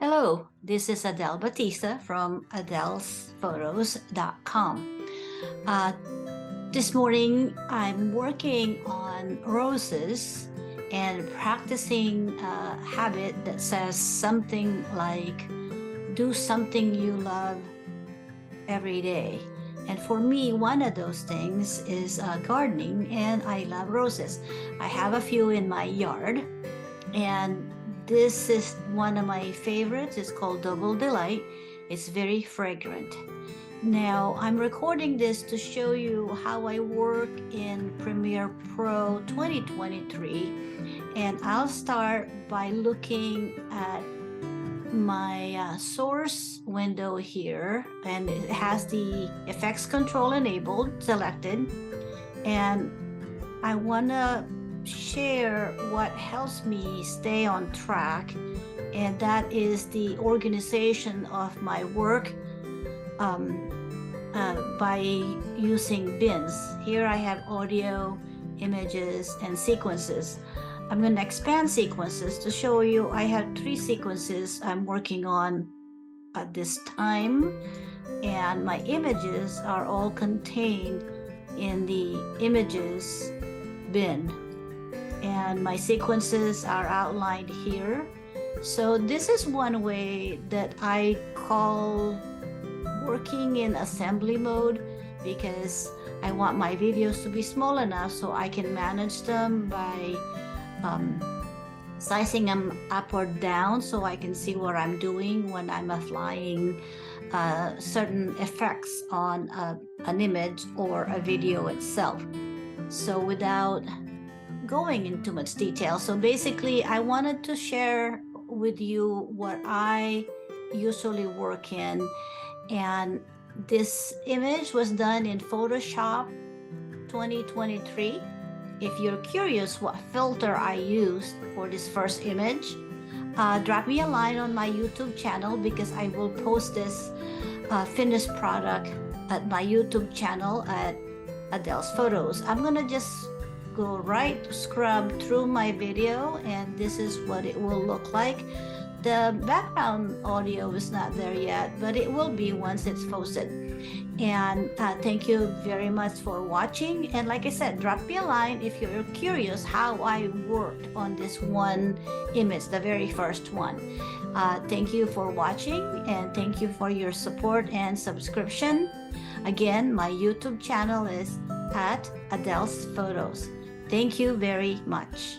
Hello, this is Adele Batista from adelesphotos.com. This morning I'm working on roses and practicing a habit that says something like, do something you love every day. And for me, one of those things is gardening, and I love roses. I have a few in my yard, and this is one of my favorites. It's called Double Delight. It's very fragrant. Now, I'm recording this to show you how I work in Premiere Pro 2023. And I'll start by looking at my source window here, and it has the effects control enabled, selected. And I want to share what helps me stay on track, and that is the organization of my work by using bins. Here I have audio, images, and sequences. I'm going to expand sequences to show you I have 3 sequences I'm working on at this time, and my images are all contained in the images bin, and my sequences are outlined here. So this is one way that I call working in assembly mode, because I want my videos to be small enough so I can manage them by sizing them up or down, so I can see what I'm doing when I'm applying certain effects on an image or a video itself. So without going into much detail, so basically I wanted to share with you what I usually work in. And this image was done in Photoshop 2023. If you're curious what filter I used for this first image, drop me a line on my YouTube channel, because I will post this finished product at my YouTube channel at Adele's Photos. I'm gonna just go right scrub through my video, and this is what it will look like. The background audio is not there yet, but it will be once it's posted. And thank you very much for watching. And like I said, drop me a line if you're curious how I worked on this one image, the very first one. Thank you for watching, and thank you for your support and subscription. Again, my YouTube channel is at Adele's Photos. Thank you very much.